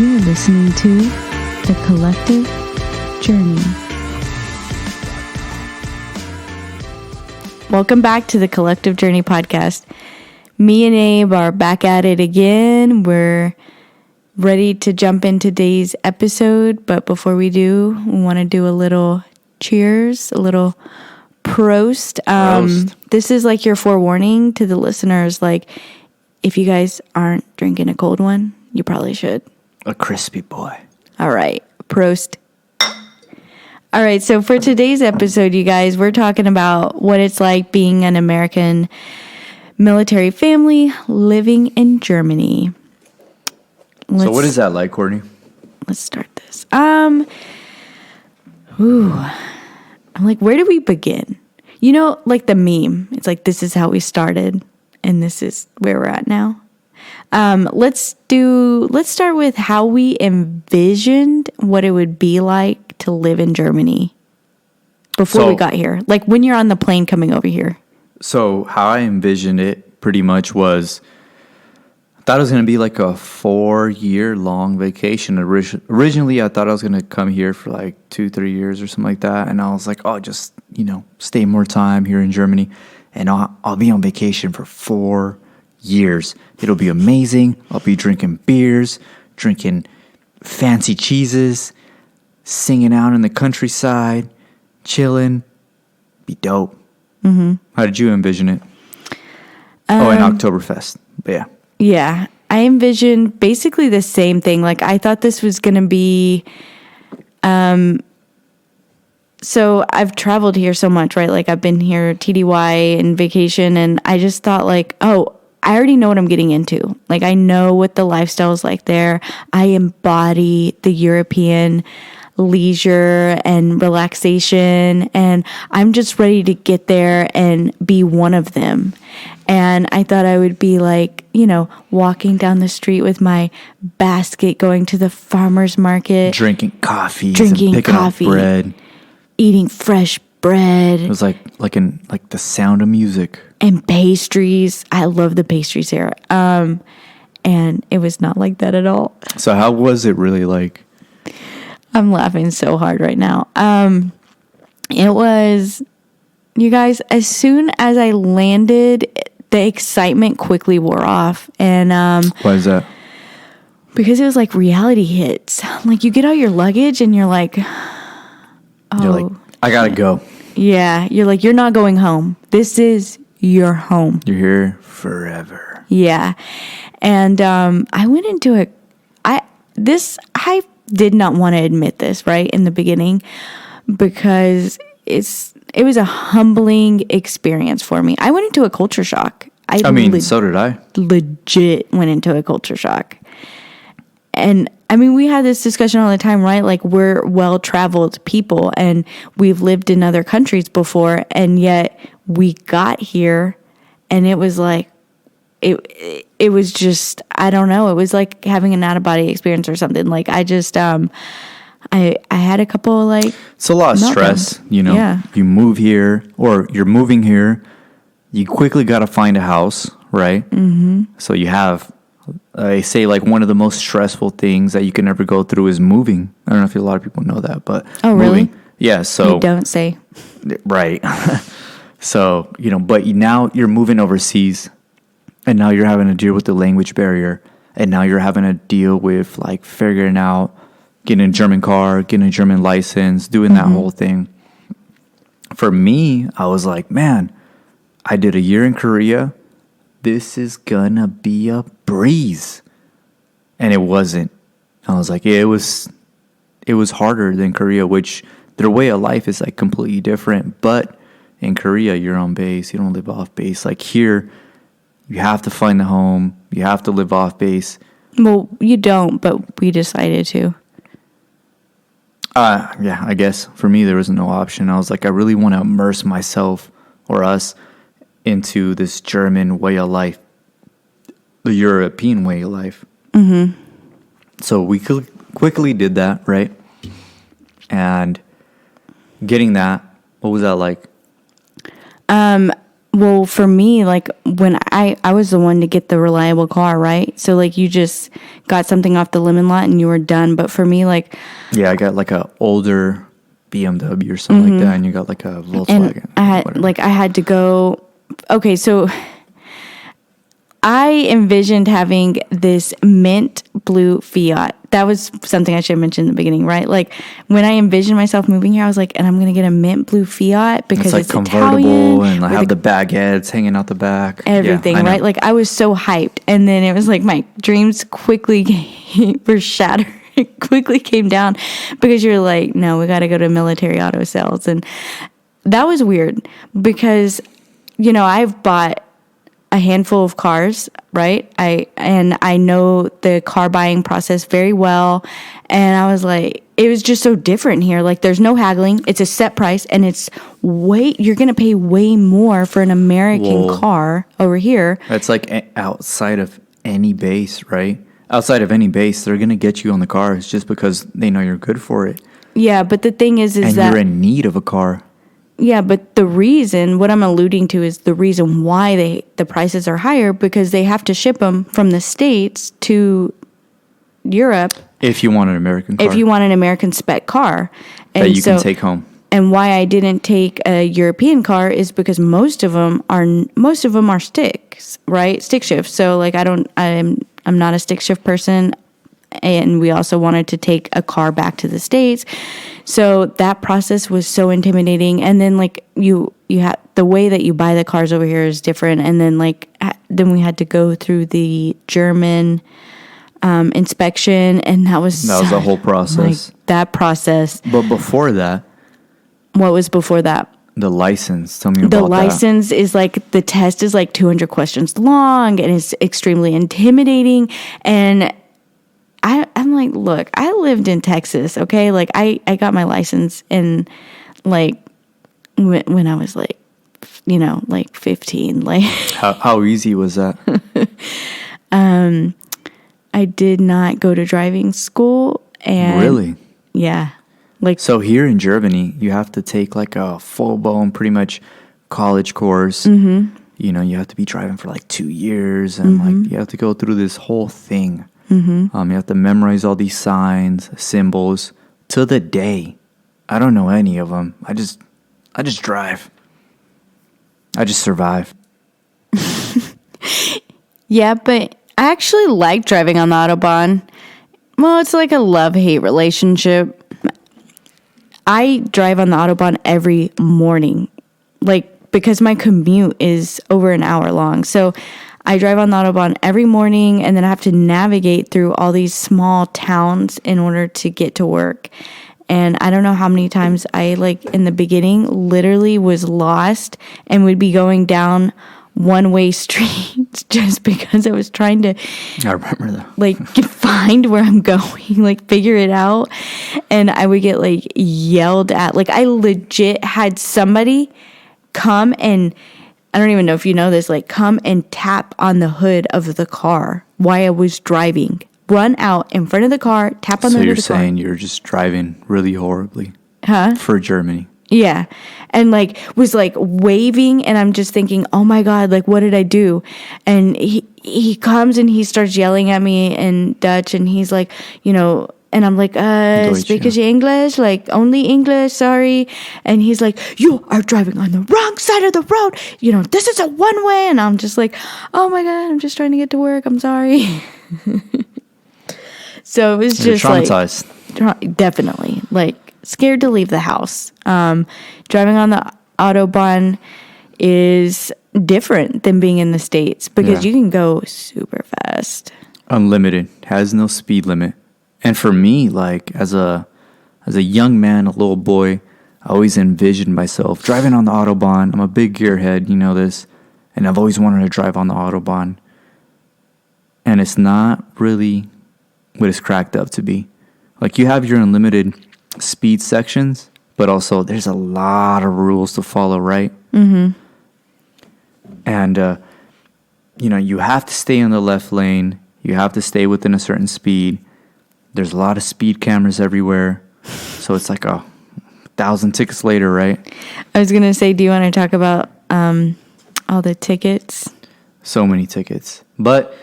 You're listening to The Collective Journey. Welcome back to the Collective Journey podcast. Me and Abe are back at it again. We're ready to jump into today's episode, but before we do, we want to do a little cheers, a little Prost. This is like your forewarning to the listeners. Like, if you guys aren't drinking a cold one, you probably should. A crispy boy. All right. Prost. All right. So for today's episode, you guys, we're talking about what it's like being an American military family living in Germany. So what is that like, Courtney? Let's start this. I'm like, where do we begin? You know, like the meme. It's like, this is how we started, and this is where we're at now. Let's start with how we envisioned what it would be like to live in Germany before we got here. Like when you're on the plane coming over here. So how I envisioned it pretty much was, I thought it was going to be like a 4-year long vacation. Originally, I thought I was going to come here for like 2-3 years or something like that. And I was like, oh, just, stay more time here in Germany. And I'll be on vacation for 4 years. It'll be amazing. I'll be drinking beers, drinking fancy cheeses, singing out in the countryside, chilling. Be dope. Mm-hmm. How did you envision it? And Oktoberfest. But yeah. Yeah. I envisioned basically the same thing. Like, I thought this was going to be... So I've traveled here so much, right? Like, I've been here TDY and vacation, and I just thought like, oh, I already know what I'm getting into. Like, I know what the lifestyle is like there. I embody the European leisure and relaxation, and I'm just ready to get there and be one of them. And I thought I would be like, walking down the street with my basket, going to the farmer's market. Drinking coffee. And picking up bread. Eating fresh bread. It was like the sound of music. And pastries. I love the pastries here. And it was not like that at all. So how was it really like? I'm laughing so hard right now. It was, you guys, as soon as I landed, the excitement quickly wore off. And why is that? Because it was like reality hits. Like, you get all your luggage and you're like, you're like, I gotta go. Yeah. You're like, you're not going home. This is your home. You're here forever. Yeah. And I went into it. I did not want to admit this, right, in the beginning, because it was a humbling experience for me. I went into a culture shock. So did I. Legit went into a culture shock. And we had this discussion all the time, right? Like, we're well-traveled people and we've lived in other countries before, and yet we got here and it was like, it was just, I don't know. It was like having an out-of-body experience or something. Like, I just, I had a couple, like... It's a lot of stress, Yeah. You move here, or you're moving here. You quickly got to find a house, right? Mm-hmm. So you have... I say like one of the most stressful things that you can ever go through is moving. I don't know if a lot of people know that, but oh, moving. Really? Yeah. So you don't say. Right. So but now you're moving overseas, and now you're having to deal with the language barrier, and now you're having to deal with like figuring out getting a German car, getting a German license, doing that whole thing. For me, I was like, man, I did a year in Korea. This is gonna be a breeze. And it wasn't. I was like, it was harder than Korea, which their way of life is like completely different. But in Korea, you're on base. You don't live off base. Like here, you have to find a home. You have to live off base. Well, you don't, but we decided to. Yeah, I guess for me, there was no option. I was like, I really want to immerse myself or us into this German way of life, the European way of life. Mm-hmm. So we quickly did that, right? And getting that, what was that like? Well, for me, like when I was the one to get the reliable car, right? So like you just got something off the lemon lot and you were done. But for me, like, Yeah, I got like a older BMW or something like that, and you got like a Volkswagen. and whatever. I had to go. Okay, so I envisioned having this mint blue Fiat. That was something I should have mentioned in the beginning, right? Like when I envisioned myself moving here, I was like, and I'm going to get a mint blue Fiat because like it's convertible, Italian, and I have the baguettes hanging out the back. everything, Yeah, I know. right? Like I was so hyped. And then it was like my dreams quickly were shattered. It quickly came down because you're like, no, we got to go to military auto sales. And that was weird because, I've bought a handful of cars, right? I know the car buying process very well. And I was like, it was just so different here. Like there's no haggling. It's a set price and you're going to pay way more for an American car over here. That's like outside of any base, right? Outside of any base, they're going to get you on the cars just because they know you're good for it. Yeah, but the thing is And that you're in need of a car. yeah, but the reason, what I'm alluding to is the reason why the prices are higher because they have to ship them from the States to Europe. If you want an American car. If you want an American spec car. That you can take home. And why I didn't take a European car is because most of them are sticks, right? Stick shift. So like I'm not a stick shift person. And we also wanted to take a car back to the States. So that process was so intimidating. And then like you have the way that you buy the cars over here is different. And then then we had to go through the German inspection, and that was a whole process. Like, that process. But before that, what was before that? the license. Tell me about that. The license is like the test is like 200 questions long, and it's extremely intimidating. And I'm like, look, I lived in Texas, okay? Like, I got my license in, like, when I was, like, like 15. Like, How easy was that? I did not go to driving school. And Really? yeah. Like, So here in Germany, you have to take, like, a full-blown, pretty much college course. mm-hmm. You have to be driving for, like, 2 years. And, like, you have to go through this whole thing. Mm-hmm. You have to memorize all these signs, symbols. To the day, I don't know any of them. I just drive. I just survive. Yeah, but I actually like driving on the Autobahn. Well, it's like a love-hate relationship. I drive on the Autobahn every morning, like, because my commute is over an hour long. So I drive on the Autobahn every morning, and then I have to navigate through all these small towns in order to get to work. And I don't know how many times I, like, in the beginning, literally was lost and would be going down one-way streets just because I was trying to, I remember that. like, find where I'm going, like, figure it out. And I would get, like, yelled at. Like, I legit had somebody come and, I don't even know if you know this, like, come and tap on the hood of the car while I was driving. Run out in front of the car, tap on the hood of the car. So you're saying you're just driving really horribly? Huh? For Germany. Yeah. And, like, was, like, waving, and I'm just thinking, oh, my God, like, what did I do? And he comes and he starts yelling at me in Dutch, and he's like, and I'm like, speak yeah. English? Like, only English, sorry. And he's like, you are driving on the wrong side of the road. This is a one-way. And I'm just like, oh, my God, I'm just trying to get to work. I'm sorry. So it was just traumatized. Definitely, like, scared to leave the house. Driving on the Autobahn is different than being in the States because you can go super fast. Unlimited. Has no speed limit. And for me, like, as a young man, a little boy, I always envisioned myself driving on the Autobahn. I'm a big gearhead, you know this. And I've always wanted to drive on the Autobahn. And it's not really what it's cracked up to be. Like, you have your unlimited speed sections, but also there's a lot of rules to follow, right? Mm-hmm. And, you have to stay in the left lane. You have to stay within a certain speed. There's a lot of speed cameras everywhere. So it's like 1,000 tickets later, right? I was going to say, do you want to talk about All the tickets. So many tickets. But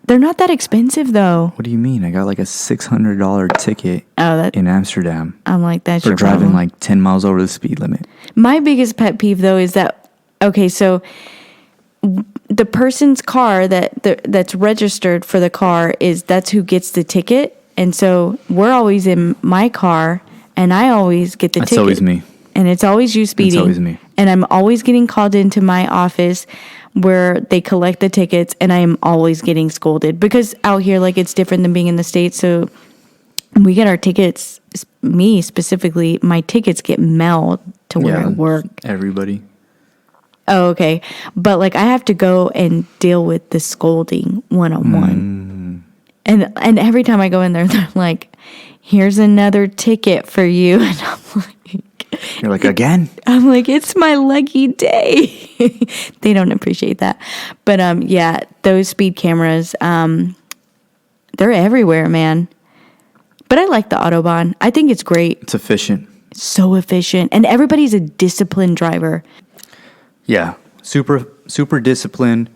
they're not that expensive, though. What do you mean? I got like a $600 ticket in Amsterdam. I'm like, that's for your driving problem. like 10 miles over the speed limit. My biggest pet peeve, though, is that, okay, so the person's car that's registered for the car that's who gets the ticket. And so we're always in my car, and I always get the ticket. That's always me. And it's always you speeding. It's always me. And I'm always getting called into my office where they collect the tickets, and I am always getting scolded. Because out here, like, it's different than being in the States. So we get our tickets, me specifically, my tickets get mailed to where I work. Everybody. Oh, okay. But, like, I have to go and deal with the scolding one-on-one. And every time I go in there, they're like, here's another ticket for you. And I'm like... You're like, again? I'm like, it's my lucky day. They don't appreciate that. But, yeah, those speed cameras, they're everywhere, man. But I like the Autobahn. I think it's great. It's efficient. It's so efficient. And everybody's a disciplined driver. Yeah, super disciplined,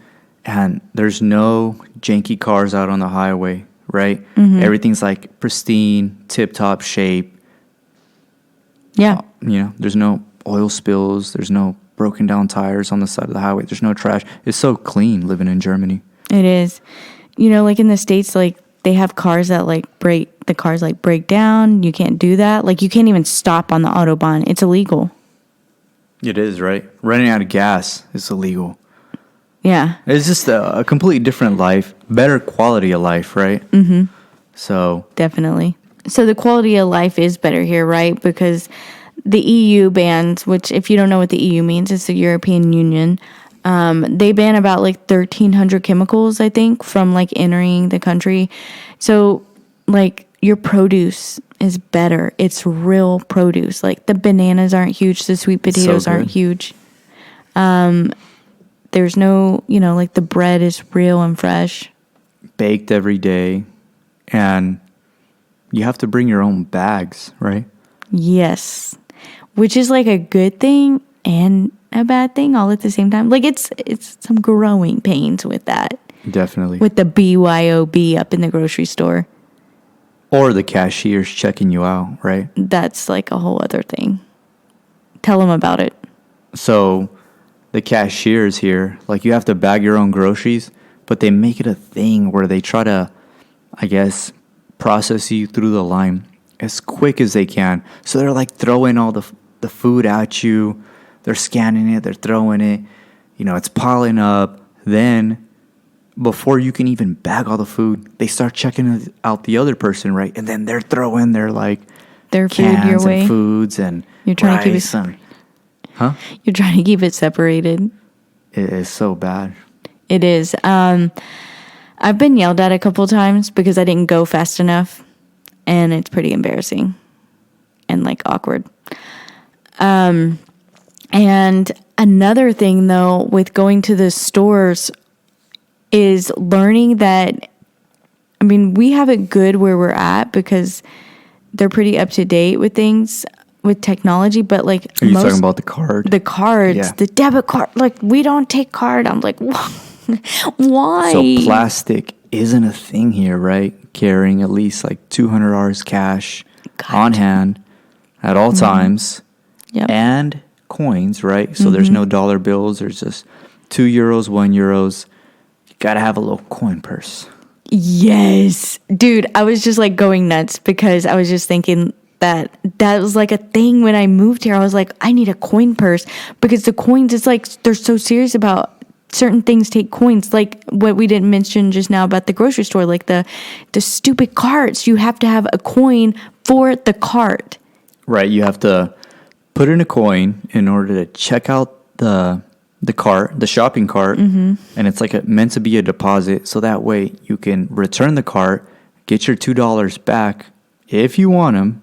and there's no janky cars out on the highway, right? Mm-hmm. Everything's like pristine, tip-top shape. Yeah. There's no oil spills. There's no broken down tires on the side of the highway. There's no trash. It's so clean living in Germany. It is. Like in the States, like they have cars that break down. You can't do that. Like you can't even stop on the Autobahn. It's illegal. It is, right? Running out of gas is illegal. Yeah. It's just a completely different life, better quality of life, right? Mm-hmm. So. Definitely. So the quality of life is better here, right? Because the EU bans, which if you don't know what the EU means, it's the European Union. They ban about like 1,300 chemicals, I think, from like entering the country. So like your produce is better. It's real produce. Like the bananas aren't huge. The sweet potatoes aren't huge. There's no, like the bread is real and fresh. Baked every day. And you have to bring your own bags, right? Yes. Which is like a good thing and a bad thing all at the same time. Like it's some growing pains with that. Definitely. With the BYOB up in the grocery store. Or the cashier's checking you out, right? That's like a whole other thing. Tell them about it. So the cashiers here, like you have to bag your own groceries, but they make it a thing where they try to, I guess, process you through the line as quick as they can. So they're like throwing all the food at you. They're scanning it. They're throwing it. It's piling up. Then before you can even bag all the food, they start checking out the other person, right? And then they're throwing their food your way. And foods and you're trying rice to keep it, You're trying to keep it separated. It is so bad. It is. I've been yelled at a couple times because I didn't go fast enough, and it's pretty embarrassing and like awkward. And another thing though with going to the stores is learning that, we have it good where we're at because they're pretty up to date with things with technology, but like are you talking about the card? The cards, yeah. The debit card, like we don't take card. I'm like, why? So plastic isn't a thing here, right? Carrying at least like $200 cash on hand at all times. Yep. And coins, right? So there's no dollar bills. There's just €2, €1. You gotta have a little coin purse. Yes. Dude, I was just like going nuts because I was just thinking that was like a thing when I moved here. I was like, I need a coin purse because the coins, it's like they're so serious about certain things take coins, like what we didn't mention just now about the grocery store, like the stupid carts. You have to have a coin for the cart. Right, you have to put in a coin in order to check out the cart, the shopping cart, and it's like meant to be a deposit, so that way you can return the cart, get your $2 back if you want them,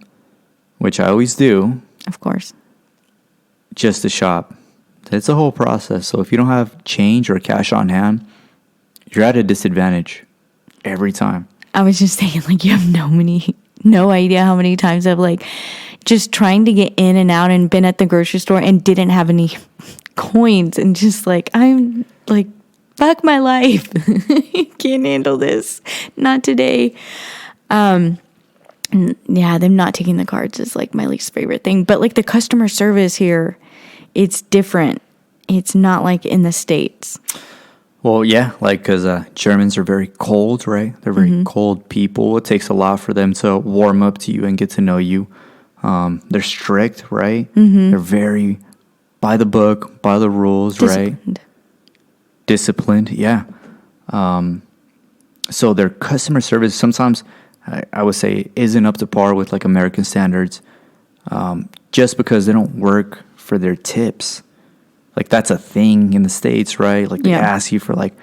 which I always do. Of course. Just to shop. It's a whole process. So if you don't have change or cash on hand, you're at a disadvantage every time. I was just saying, like, you have no idea how many times I've like just trying to get in and out and been at the grocery store and didn't have any coins and just like, I'm like, fuck my life. Can't handle this. Not today. Yeah, them not taking the cards is like my least favorite thing. But like the customer service here, it's different. It's not like in the States. Well, yeah, like because Germans are very cold, right? They're very cold people. It takes a lot for them to warm up to you and get to know you. They're strict, right? They're very by the book, by the rules, right? Disciplined, yeah. So their customer service sometimes, I would say, isn't up to par with like American standards, just because they don't work for their tips. Like that's a thing in the States, right? Like they ask you for like,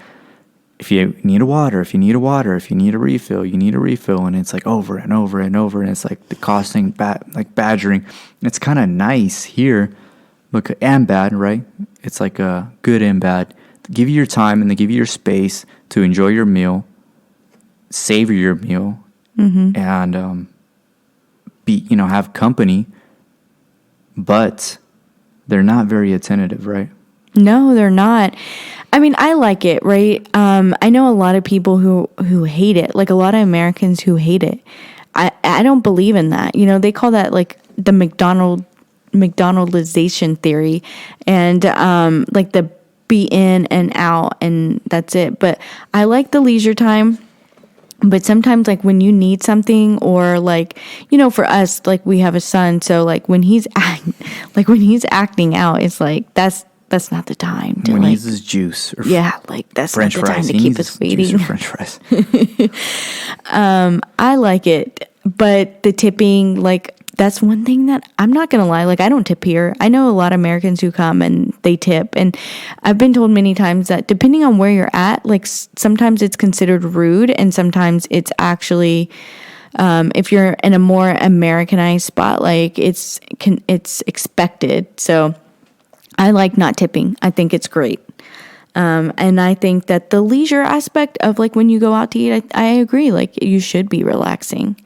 if you need a water, if you need a water, if you need a refill, you need a refill, and it's like over and over and over, and it's like the costing, like badgering. It's kind of nice here, and bad, right? It's like good and bad. They give you your time and they give you your space to enjoy your meal, savor your meal, and have company, but they're not very attentive, right? No, they're not. I mean, I like it, right? I know a lot of people who hate it, like a lot of Americans who hate it. I don't believe in that. They call that like the McDonaldization theory, and like the be in and out, and that's it. But I like the leisure time. But sometimes, like, when you need something, or like, for us, like, we have a son, so like when he's acting out, it's like that's not the time to when like, he needs his juice, or like that's French not the fries. time to keep us waiting. Or French fries. I like it, but the tipping, like, that's one thing that I'm not gonna lie. Like, I don't tip here. I know a lot of Americans who come and they tip, and I've been told many times that depending on where you're at, like sometimes it's considered rude, and sometimes it's actually, if you're in a more Americanized spot, like it's expected. So I like not tipping. I think it's great. And I think that the leisure aspect of like when you go out to eat, I agree. Like you should be relaxing.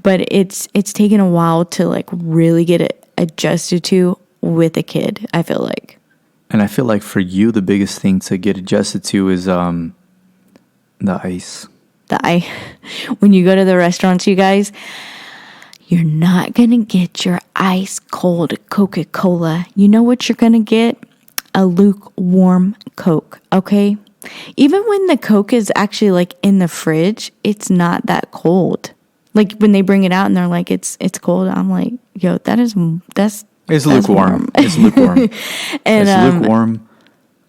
But it's taken a while to like really get it adjusted to with a kid, I feel like. And I feel like for you, the biggest thing to get adjusted to is the ice. When you go to the restaurants, you guys, you're not going to get your ice cold Coca-Cola. You know what you're going to get? A lukewarm Coke, okay? Even when the Coke is actually like in the fridge, it's not that cold. Like when they bring it out and they're like, it's cold. I'm like, yo, that's lukewarm. It's lukewarm. And, it's lukewarm.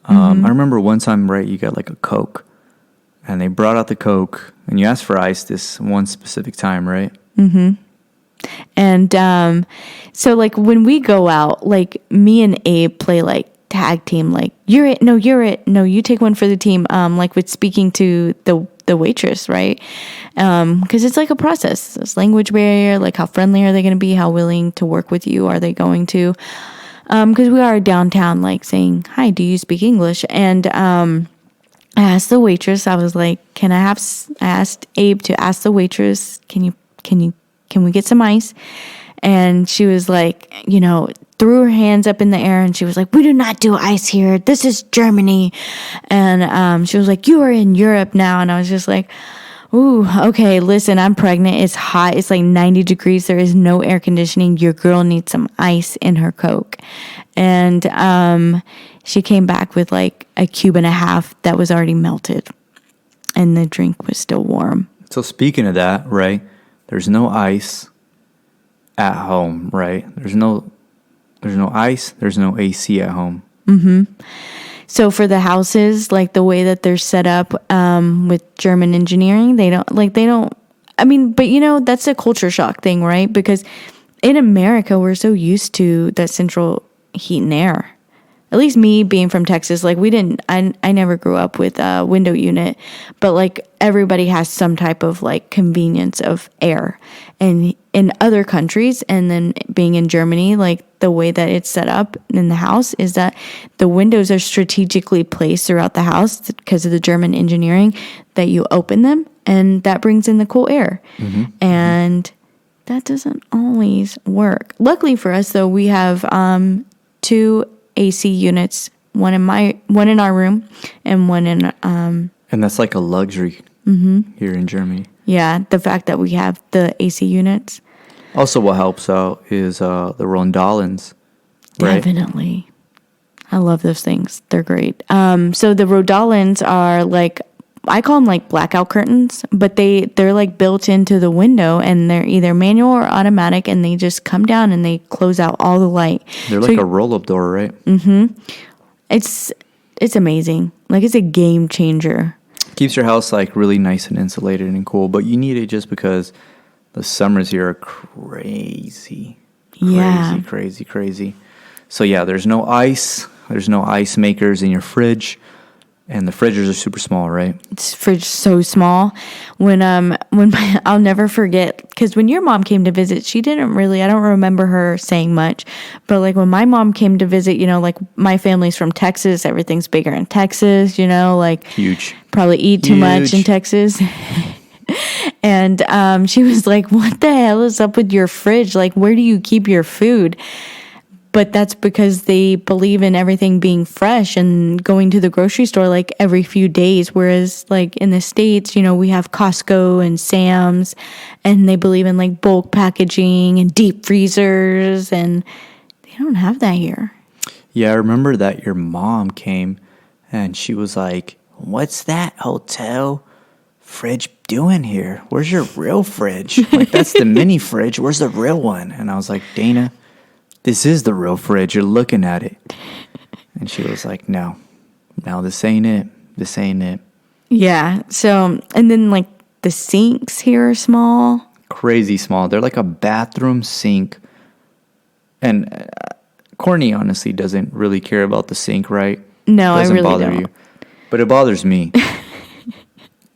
I remember one time, right, you got like a Coke, and they brought out the Coke, and you asked for ice this one specific time, right? Mm-hmm. And so like when we go out, like me and Abe play like tag team, like you're it, no, you take one for the team. Like with speaking to the waitress, right? Because it's like a process. This language barrier, like how friendly are they going to be? How willing to work with you are they going to? Because we are downtown, like saying, "Hi, do you speak English?" And I asked the waitress. I was like, I asked Abe to ask the waitress, "Can we get some ice?" And she was like, threw her hands up in the air, and she was like, "We do not do ice here. This is Germany." And she was like, "You are in Europe now." And I was just like, "Ooh, okay, listen, I'm pregnant. It's hot. It's like 90 degrees. There is no air conditioning. Your girl needs some ice in her Coke." And she came back with like a cube and a half that was already melted, and the drink was still warm. So speaking of that, right, there's no ice at home, right? There's no ice, there's no AC at home. Mm-hmm. So for the houses, like the way that they're set up with German engineering, they don't, but that's a culture shock thing, right? Because in America, we're so used to that central heat and air. At least me being from Texas, like I never grew up with a window unit, but like everybody has some type of like convenience of air. And in other countries, and then being in Germany, like the way that it's set up in the house is that the windows are strategically placed throughout the house because of the German engineering, that you open them and that brings in the cool air. Mm-hmm. And that doesn't always work. Luckily for us though, we have 2 AC units, one in our room and one in And that's like a luxury here in Germany. yeah, the fact that we have the AC units. Also, what helps out is the Rondalens, right? Definitely. I love those things. They're great. So the Rodolins are like, I call them like blackout curtains, but they're like built into the window, and they're either manual or automatic, and they just come down and they close out all the light. They're like a roll-up door, right? It's amazing. Like, it's a game changer. Keeps your house like really nice and insulated and cool, but you need it just because the summers here are crazy. Yeah. Crazy. So yeah, there's no ice. There's no ice makers in your fridge. And the fridges are super small, right? It's fridge so small. I'll never forget, because when your mom came to visit, she didn't really, I don't remember her saying much, but like when my mom came to visit, you know, like my family's from Texas, everything's bigger in Texas, you know, like Huge. Probably eat too much in Texas. And she was like, what the hell is up with your fridge? Like, where do you keep your food? But that's because they believe in everything being fresh and going to the grocery store like every few days. Whereas like in the States, you know, we have Costco and Sam's, and they believe in like bulk packaging and deep freezers, and they don't have that here. Yeah, I remember that your mom came and she was like, what's that hotel fridge doing here? Where's your real fridge? Like, that's the mini fridge. Where's the real one? And I was like, Dana, this is the real fridge. You're looking at it. And she was like, no, this ain't it. This ain't it. Yeah. So, and then like the sinks here are small. Crazy small. They're like a bathroom sink. And Courtney honestly doesn't really care about the sink, right? No, I really don't. You. But it bothers me.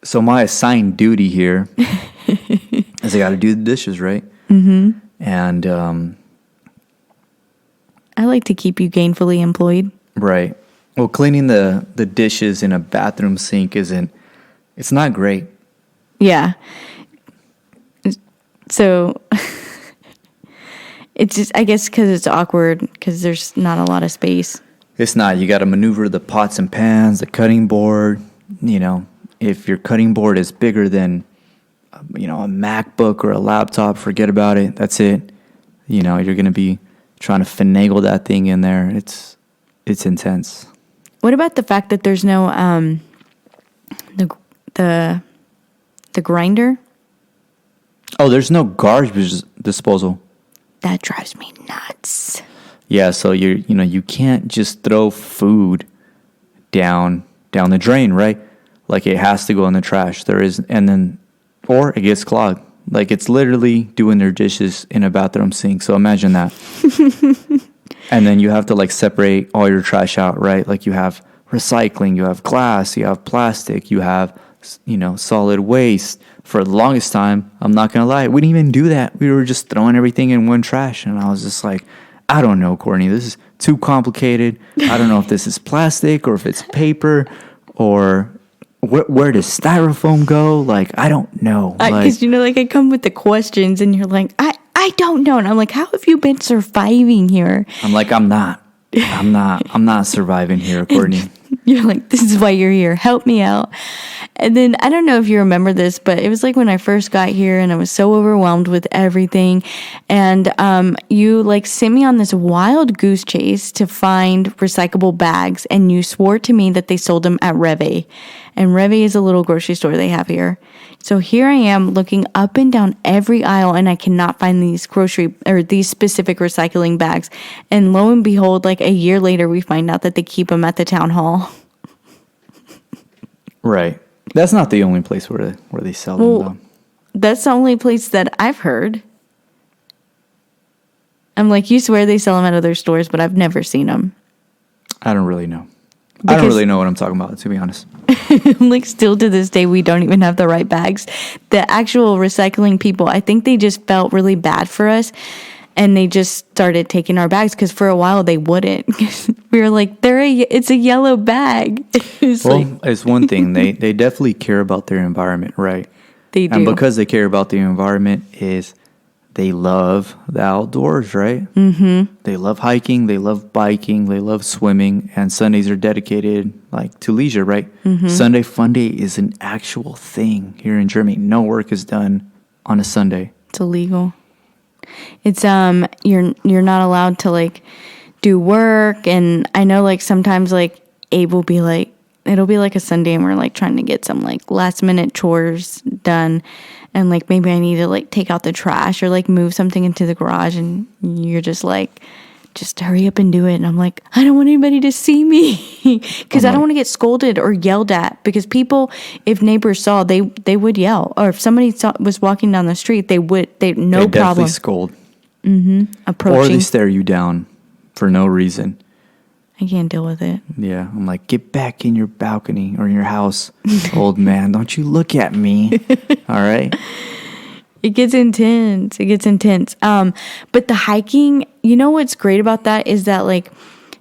So my assigned duty here is I got to do the dishes, right? Mm-hmm. And I like to keep you gainfully employed. Right. Well, cleaning the dishes in a bathroom sink it's not great. Yeah. So it's just, I guess because it's awkward because there's not a lot of space. It's not. You got to maneuver the pots and pans, the cutting board. You know, if your cutting board is bigger than, you know, a MacBook or a laptop, forget about it. That's it. You know, you're going to be trying to finagle that thing in there. It's intense. What about the fact that there's no the grinder? Oh, there's no garbage disposal. That drives me nuts. Yeah, so you can't just throw food down the drain, right? Like, it has to go in the trash. Or it gets clogged. Like, it's literally doing their dishes in a bathroom sink. So imagine that. And then you have to like separate all your trash out, right? Like, you have recycling, you have glass, you have plastic, you have, you know, solid waste. For the longest time, I'm not going to lie, we didn't even do that. We were just throwing everything in one trash. And I was just like, I don't know, Courtney, this is too complicated. I don't know if this is plastic or if it's paper or where does styrofoam go? Like, I don't know. Because, you know, like I come with the questions and you're like, I don't know. And I'm like, how have you been surviving here? I'm like, I'm not surviving here, Courtney. You're like, this is why you're here. Help me out. And then I don't know if you remember this, but it was like when I first got here and I was so overwhelmed with everything. And you like sent me on this wild goose chase to find recyclable bags. And you swore to me that they sold them at Reve. And Reve is a little grocery store they have here. So here I am looking up and down every aisle and I cannot find these specific recycling bags. And lo and behold, like a year later, we find out that they keep them at the town hall. Right. That's not the only place where they sell them, though. That's the only place that I've heard. I'm like, you swear they sell them at other stores, but I've never seen them. I don't really know. I don't really know what I'm talking about, to be honest. Like, still to this day, we don't even have the right bags. The actual recycling people, I think they just felt really bad for us. And they just started taking our bags because for a while they wouldn't. We were like, it's a yellow bag. It's one thing. They definitely care about their environment, right? They do. And because they care about the environment is they love the outdoors, right? Mm-hmm. They love hiking, they love biking, they love swimming, and Sundays are dedicated like to leisure, right? Mm-hmm. Sunday Fun Day is an actual thing here in Germany. No work is done on a Sunday. It's illegal. It's you're not allowed to like do work, and I know like sometimes like Abe will be like, it'll be like a Sunday and we're like trying to get some like last minute chores done, and like maybe I need to like take out the trash or like move something into the garage, and you're just like, just hurry up and do it. And I'm like, I don't want anybody to see me because I don't want to get scolded or yelled at, because people, if neighbors saw, they would yell, or if somebody was walking down the street, they no They problem. definitely scold. Approaching. Or they stare you down for no reason. I can't deal with it. Yeah, I'm like, get back in your balcony or in your house, old man. Don't you look at me. All right? It gets intense. But the hiking, you know what's great about that is that like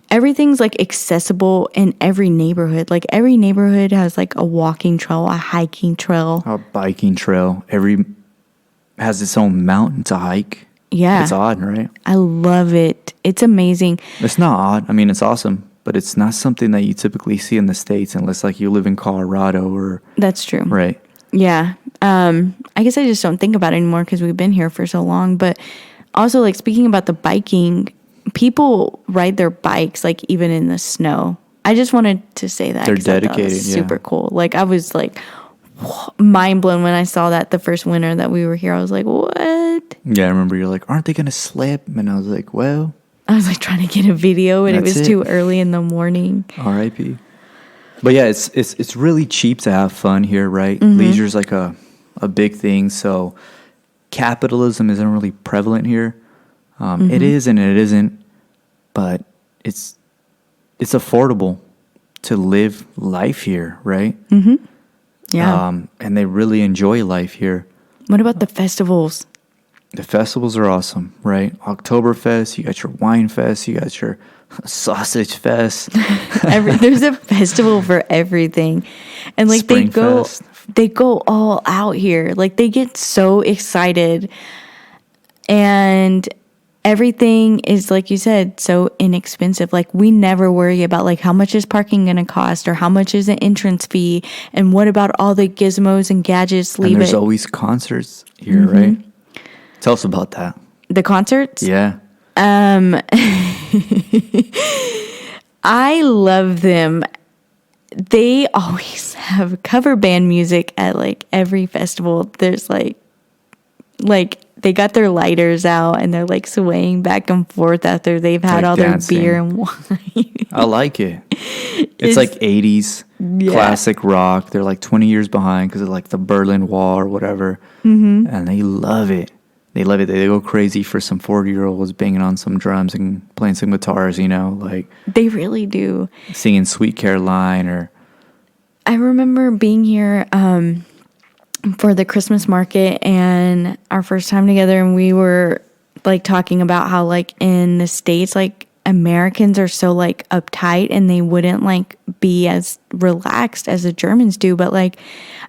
everything's like accessible in every neighborhood. Like every neighborhood has like a walking trail, a hiking trail, a biking trail. Every has its own mountain to hike. Yeah. It's odd, right? I love it. It's amazing. It's not odd. I mean, it's awesome, but it's not something that you typically see in the States unless like you live in Colorado or... That's true. Right. Yeah. I guess I just don't think about it anymore because we've been here for so long. But also, like, speaking about the biking, people ride their bikes, like, even in the snow. I just wanted to say that. They're 'cause I thought it dedicated, was yeah. super cool. Like, I was, like, mind blown when I saw that the first winter that we were here. I was like, what? Yeah, I remember you're like, aren't they going to slip? And I was like, well... I was, like, trying to get a video, and it was too early in the morning. R.I.P. But yeah, it's really cheap to have fun here, right? Mm-hmm. Leisure's like a big thing. So capitalism isn't really prevalent here. It is and it isn't, but it's affordable to live life here, right? Mm-hmm. Yeah. And they really enjoy life here. What about the festivals? The festivals are awesome, right? Oktoberfest, you got your wine fest, you got your sausage fest. There's a festival for everything, and like they go all out here. Like they get so excited, and everything is, like you said, so inexpensive. Like we never worry about like how much is parking going to cost or how much is an entrance fee, and what about all the gizmos and gadgets. And there's always concerts here, right? Tell us about that. The concerts? Yeah. I love them. They always have cover band music at like every festival. There's like they got their lighters out and they're like swaying back and forth after they've had all dancing. their beer and wine. I like it. It's like 80s classic rock. They're like 20 years behind because of like the Berlin Wall or whatever. Mm-hmm. And they love it. They love it. They go crazy for some 40-year-olds banging on some drums and playing some guitars, you know, like... They really do. Singing Sweet Caroline or... I remember being here for the Christmas market and our first time together, and we were, like, talking about how, like, in the States, like, Americans are so, like, uptight and they wouldn't, like, be as relaxed as the Germans do. But, like,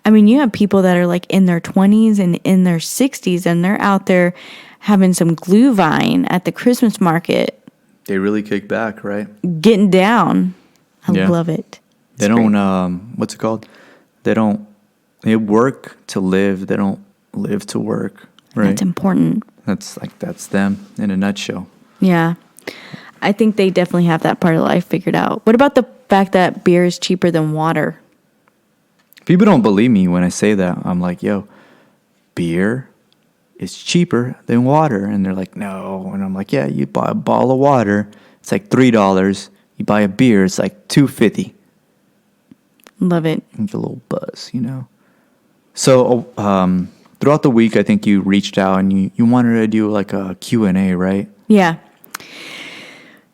I mean, you have people that are, like, in their 20s and in their 60s, and they're out there having some Glühwein at the Christmas market. They really kick back, right? Getting down. I love it. They don't, what's it called? They work to live. They don't live to work, right? That's important. That's them in a nutshell. Yeah. I think they definitely have that part of life figured out. What about the fact that beer is cheaper than water? People don't believe me when I say that. I'm like, yo, beer is cheaper than water. And they're like, no. And I'm like, yeah, you buy a bottle of water, it's like $3. You buy a beer, it's like $2.50. Love it. You get a little buzz, you know. So throughout the week, I think you reached out and you wanted to do like a Q&A, right? Yeah.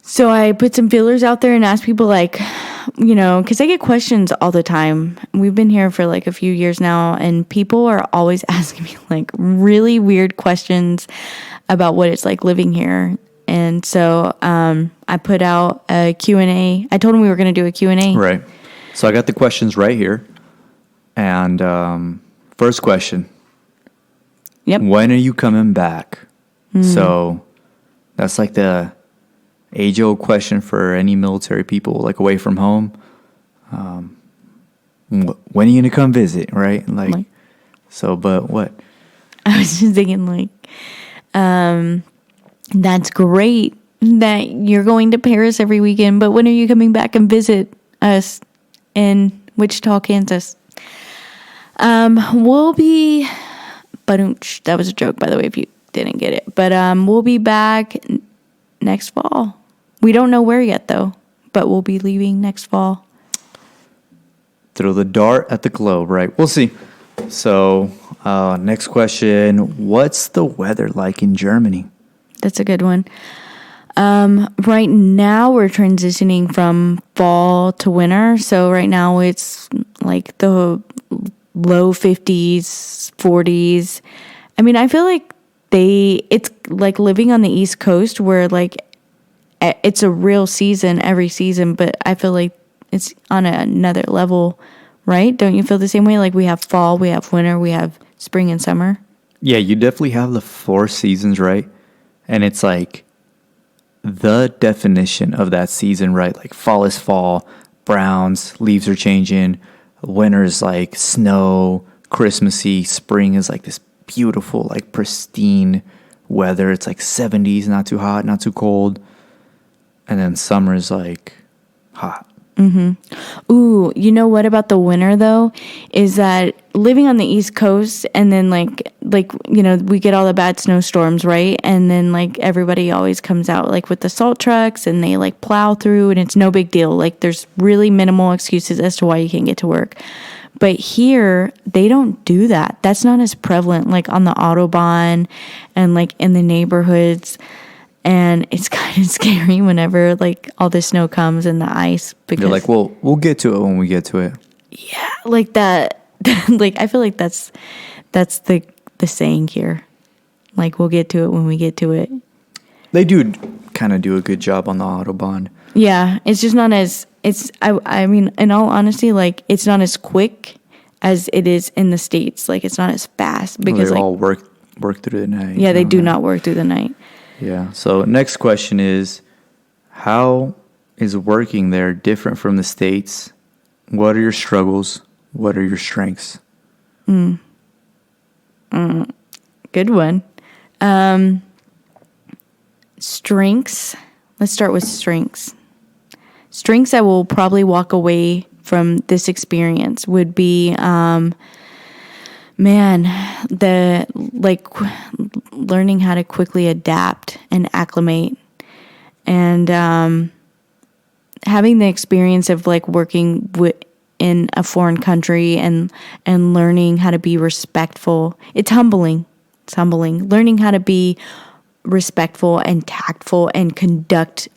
So I put some feelers out there and asked people, like, you know, because I get questions all the time. We've been here for like a few years now, and people are always asking me like really weird questions about what it's like living here. And so I put out a Q&A. I told them we were going to do a Q&A. Right. So I got the questions right here. And first question. Yep. When are you coming back? So that's like the age-old question for any military people, like away from home. When are you gonna come visit, right? Like, so, but what? I was just thinking, like, that's great that you're going to Paris every weekend, but when are you coming back and visit us in Wichita, Kansas? We'll be, that was a joke, by the way, if you didn't get it. But we'll be back next fall. We don't know where yet, though, but we'll be leaving next fall. Throw the dart at the globe, right? We'll see. So, next question. What's the weather like in Germany? That's a good one. Right now we're transitioning from fall to winter. So right now it's like the low 50s, 40s. I mean, I feel like it's like living on the East Coast where like it's a real season every season, but I feel like it's on another level, right? Don't you feel the same way? Like we have fall, we have winter, we have spring and summer. Yeah, you definitely have the 4 seasons, right? And it's like the definition of that season, right? Like fall is fall, browns, leaves are changing. Winter is like snow, Christmassy. Spring is like this beautiful, like pristine weather. It's like 70s, not too hot, not too cold. And then summer is like hot. Ooh, you know what about the winter though? Is that living on the East Coast and then like you know, we get all the bad snowstorms, right? And then like everybody always comes out like with the salt trucks and they like plow through and it's no big deal. Like there's really minimal excuses as to why you can't get to work. But here they don't do that. That's not as prevalent like on the Autobahn and like in the neighborhoods. And it's kind of scary whenever like all the snow comes and the ice because They're like, well, we'll get to it when we get to it. Yeah, like that. Like I feel like that's the saying here. Like we'll get to it when we get to it. They do kind of do a good job on the Autobahn. Yeah, it's just not as I mean, in all honesty, like it's not as quick as it is in the States. Like it's not as fast because they like all work through the night. Yeah, they do not work through the night. Yeah. So next question is, how is working there different from the States? What are your struggles? What are your strengths? Good one. Strengths. Let's start with strengths. Strengths I will probably walk away from this experience would be, learning how to quickly adapt and acclimate, and having the experience of like working in a foreign country and learning how to be respectful. It's humbling. Learning how to be respectful and tactful and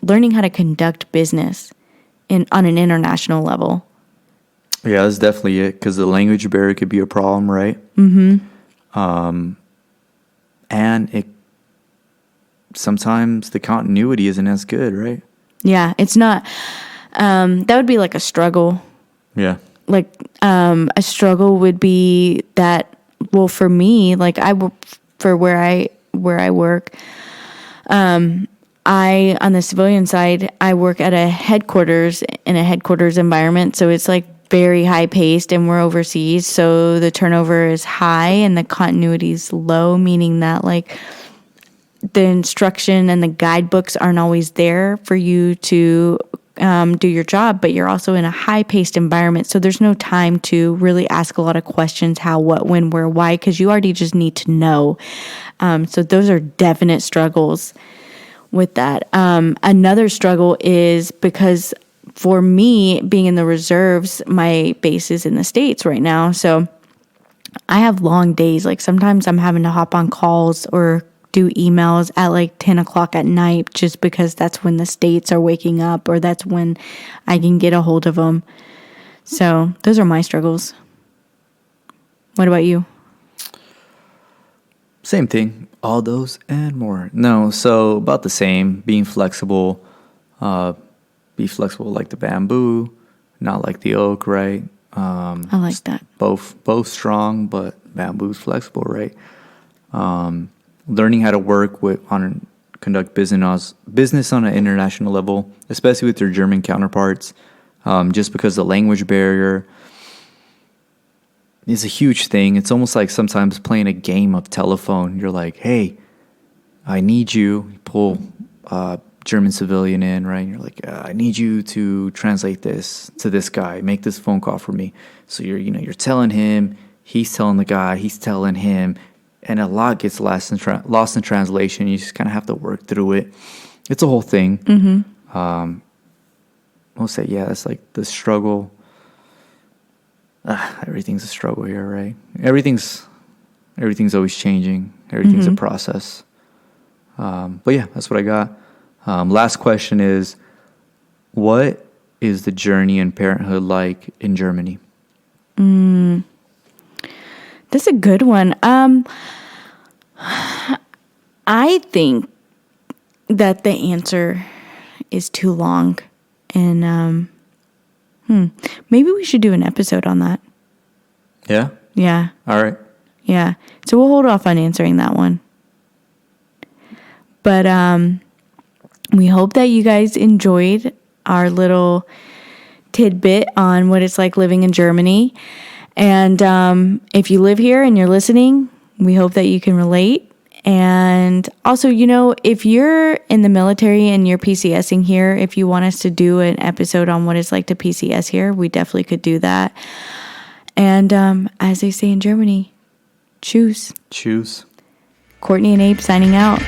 learning how to conduct business on an international level. Yeah, that's definitely it, because the language barrier could be a problem, right? Mm-hmm. And sometimes the continuity isn't as good, right? Yeah, it's not. That would be like a struggle. Yeah. Like a struggle would be that. Well, for me, like for where I work, I on the civilian side, I work at a headquarters in a headquarters environment, so it's like very high paced, and we're overseas, so the turnover is high and the continuity is low, meaning that like the instruction and the guidebooks aren't always there for you to do your job, but you're also in a high-paced environment, so there's no time to really ask a lot of questions, how, what, when, where, why, because you already just need to know. So those are definite struggles with that. Another struggle is because for me, being in the reserves, my base is in the States right now, so I have long days. Like sometimes I'm having to hop on calls or do emails at like 10 o'clock at night just because that's when the States are waking up, or that's when I can get a hold of them. So those are my struggles. What about you? Same thing. All those and more. No, so about the same. Being flexible. Be flexible like the bamboo, not like the oak, right? I like that. Both strong, but bamboo's flexible, right? learning how to conduct business on an international level, especially with your German counterparts, just because the language barrier is a huge thing. It's almost like sometimes playing a game of telephone. You're like, hey, I need you. You pull German civilian in, right? And you're like, I need you to translate this to this guy. Make this phone call for me. So you're telling him, he's telling the guy, he's telling him, and a lot gets lost in translation. You just kind of have to work through it. It's a whole thing. Mm-hmm. I'll say, yeah, that's like the struggle. Everything's a struggle here, right? Everything's always changing. Everything's a process. But yeah, that's what I got. Last question is, what is the journey in parenthood like in Germany? That's a good one. I think that the answer is too long, and maybe we should do an episode on that. Yeah? Yeah. All right. Yeah. So we'll hold off on answering that one. But we hope that you guys enjoyed our little tidbit on what it's like living in Germany. And if you live here and you're listening, we hope that you can relate. And also, if you're in the military and you're PCSing here, if you want us to do an episode on what it's like to PCS here, we definitely could do that. And as they say in Germany, choose. Choose. Courtney and Abe signing out.